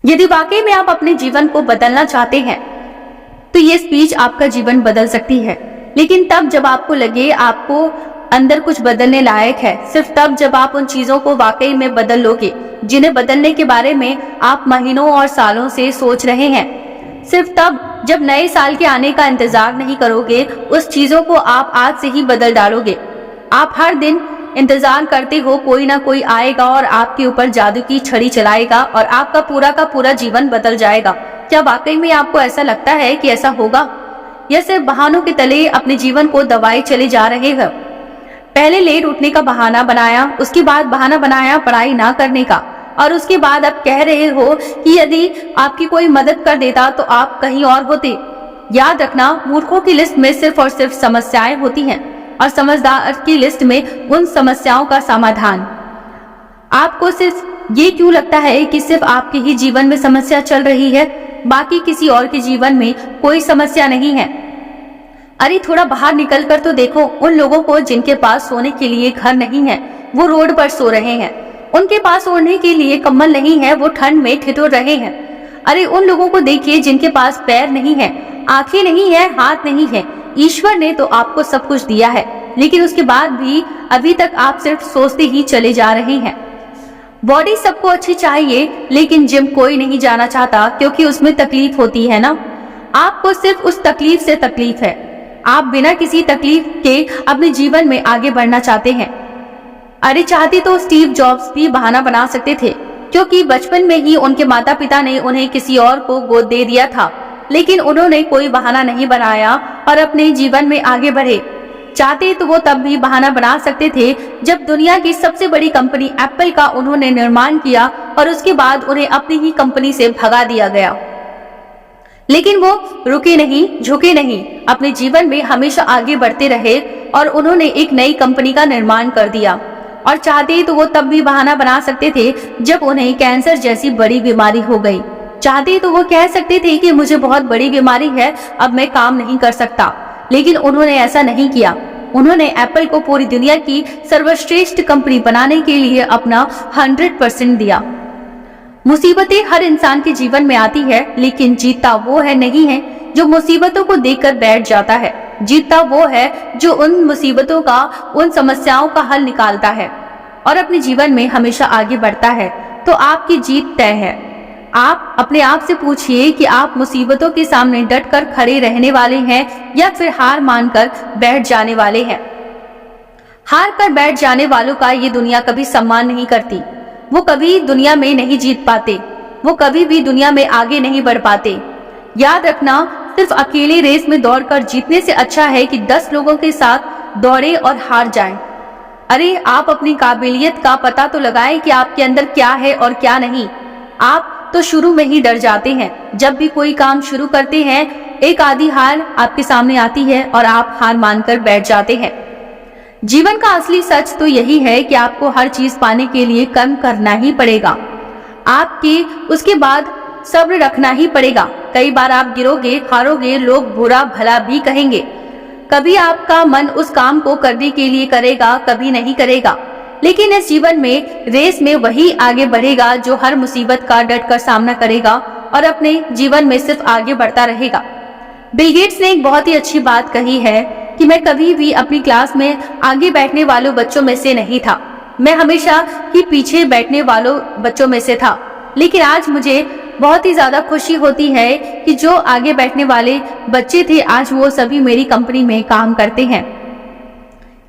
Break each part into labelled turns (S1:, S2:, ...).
S1: यदि वाकई में आप अपने जीवन को बदलना चाहते हैं तो ये स्पीच आपका जीवन बदल सकती है, लेकिन तब जब आपको लगे आपको अंदर कुछ बदलने लायक है, सिर्फ तब जब आप उन चीजों को वाकई में बदल लोगे जिन्हें बदलने के बारे में आप महीनों और सालों से सोच रहे हैं। सिर्फ तब जब नए साल के आने का इंतजार नहीं करोगे, उस चीजों को आप आज से ही बदल डालोगे। आप हर दिन इंतजार करते हो कोई ना कोई आएगा और आपके ऊपर जादू की छड़ी चलाएगा और आपका पूरा का पूरा जीवन बदल जाएगा। क्या वाकई में आपको ऐसा लगता है कि ऐसा होगा, या सिर्फ बहानों के तले अपने जीवन को दबाए चले जा रहे हो? पहले लेट उठने का बहाना बनाया, उसके बाद बहाना बनाया पढ़ाई ना करने का, और उसके बाद अब कह रहे हो कि यदि आपकी कोई मदद कर देता तो आप कहीं और होते। याद रखना, मूर्खों की लिस्ट में सिर्फ और सिर्फ समस्याएं होती हैं और समझदार की लिस्ट में उन समस्याओं का समाधान। आपको सिर्फ ये क्यों लगता है कि सिर्फ आपके ही जीवन में समस्या चल रही है, बाकी किसी और के जीवन में कोई समस्या नहीं है? अरे थोड़ा बाहर निकल कर तो देखो उन लोगों को जिनके पास सोने के लिए घर नहीं है, वो रोड पर सो रहे हैं। उनके पास ओढ़ने के लिए कंबल नहीं है, वो ठंड में ठिठुर रहे हैं। अरे उन लोगों को देखिए जिनके पास पैर नहीं है, आंखें नहीं है, हाथ नहीं है। ईश्वर ने तो आपको सब कुछ दिया है, लेकिन उसके बाद भी अभी तक आप सिर्फ सोचते ही चले जा रहे हैं। बॉडी सबको अच्छी चाहिए, लेकिन जिम कोई नहीं जाना चाहता क्योंकि उसमें तकलीफ होती है ना। आपको सिर्फ उस तकलीफ से तकलीफ है। आप बिना किसी तकलीफ के अपने जीवन में आगे बढ़ना चाहते हैं। अरे चाहते तो स्टीव जॉब्स भी बहाना बना सकते थे, क्योंकि बचपन में ही उनके माता पिता ने उन्हें किसी और को गोद दे दिया था, लेकिन उन्होंने कोई बहाना नहीं बनाया और अपने जीवन में आगे बढ़े। चाहते तो वो तब भी बहाना बना सकते थे जब दुनिया की सबसे बड़ी कंपनी एप्पल का उन्होंने निर्माण किया और उसके बाद उन्हें अपनी ही कंपनी से भगा दिया गया। लेकिन वो रुके नहीं, झुके नहीं, अपने जीवन में हमेशा आगे बढ़ते रहे और उन्होंने एक नई कंपनी का निर्माण कर दिया। और चाहते तो वो तब भी बहाना बना सकते थे जब उन्हें कैंसर जैसी बड़ी बीमारी हो गई। चाहते तो वो कह सकते थे कि मुझे बहुत बड़ी बीमारी है, अब मैं काम नहीं कर सकता, लेकिन उन्होंने ऐसा नहीं किया। उन्होंने एप्पल को पूरी दुनिया की सर्वश्रेष्ठ कंपनी बनाने के लिए अपना 100% दिया। मुसीबतें हर इंसान के जीवन में आती है, लेकिन जीतता वो है नहीं है जो मुसीबतों को देखकर बैठ जाता है। जीतता वो है जो उन मुसीबतों का, उन समस्याओं का हल निकालता है और अपने जीवन में हमेशा आगे बढ़ता है। तो आपकी जीत तय है। आप अपने आप से पूछिए कि आप मुसीबतों के सामने डटकर खड़े रहने वाले हैं या फिर हार मानकर बैठ जाने वाले हैं। हार कर बैठ जाने वालों का ये दुनिया कभी सम्मान नहीं करती। वो कभी दुनिया में नहीं जीत पाते, वो कभी भी दुनिया में आगे नहीं बढ़ पाते। याद रखना, सिर्फ अकेले रेस में दौड़कर जीतने से अच्छा है कि 10 लोगों के साथ दौड़े और हार जाएं। अरे आप अपनी काबिलियत का पता तो लगाएं कि आपके अंदर क्या है और क्या नहीं। आप तो शुरू में ही डर जाते हैं। जब भी कोई काम शुरू करते हैं, एक आधी हार आपके सामने आती है और आप हार मानकर बैठ जाते हैं। जीवन का असली सच तो यही है कि आपको हर चीज पाने के लिए कर्म करना ही पड़ेगा। आपके उसके बाद सब्र रखना ही पड़ेगा। कई बार आप गिरोगे, हारोगे, लोग बुरा भला भी कहेंगे। कभी आपका मन उस काम को करने के लिए करेगा, कभी नहीं करेगा। लेकिन इस जीवन में, रेस में वही आगे बढ़ेगा जो हर मुसीबत का डटकर सामना करेगा और अपने जीवन में सिर्फ आगे बढ़ता रहेगा। बिल गेट्स ने एक बहुत ही अच्छी बात कही है कि मैं कभी भी अपनी क्लास में आगे बैठने वालों बच्चों में से नहीं था। मैं हमेशा ही पीछे बैठने वालों बच्चों में से था। लेकिन आज मुझे बहुत ही ज्यादा खुशी होती है कि जो आगे बैठने वाले बच्चे थे, आज वो सभी मेरी कंपनी में काम करते हैं।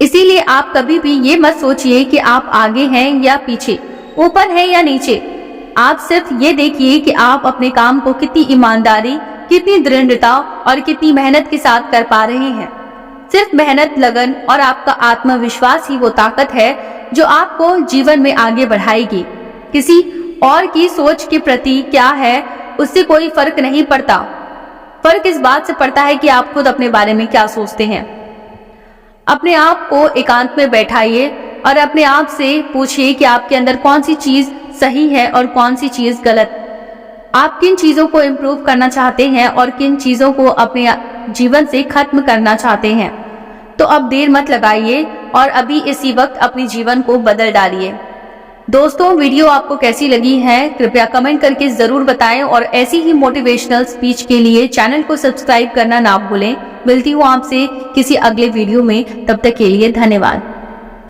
S1: इसीलिए आप कभी भी ये मत सोचिए कि आप आगे हैं या पीछे, ऊपर हैं या नीचे। आप सिर्फ ये देखिए कि आप अपने काम को कितनी ईमानदारी, कितनी दृढ़ता और कितनी मेहनत के साथ कर पा रहे हैं। सिर्फ मेहनत, लगन और आपका आत्मविश्वास ही वो ताकत है जो आपको जीवन में आगे बढ़ाएगी। किसी और की सोच के प्रति क्या है, उससे कोई फर्क नहीं पड़ता। फर्क इस बात से पड़ता है कि आप खुद अपने बारे में क्या सोचते हैं। अपने आप को एकांत में बैठाइए और अपने आप से पूछिए कि आपके अंदर कौन सी चीज सही है और कौन सी चीज गलत। आप किन चीजों को इम्प्रूव करना चाहते हैं और किन चीजों को अपने जीवन से खत्म करना चाहते हैं। तो अब देर मत लगाइए और अभी इसी वक्त अपने जीवन को बदल डालिए। दोस्तों, वीडियो आपको कैसी लगी है कृपया कमेंट करके जरूर बताएं और ऐसी ही मोटिवेशनल स्पीच के लिए चैनल को सब्सक्राइब करना ना भूलें। मिलती हूँ आपसे किसी अगले वीडियो में, तब तक के लिए धन्यवाद।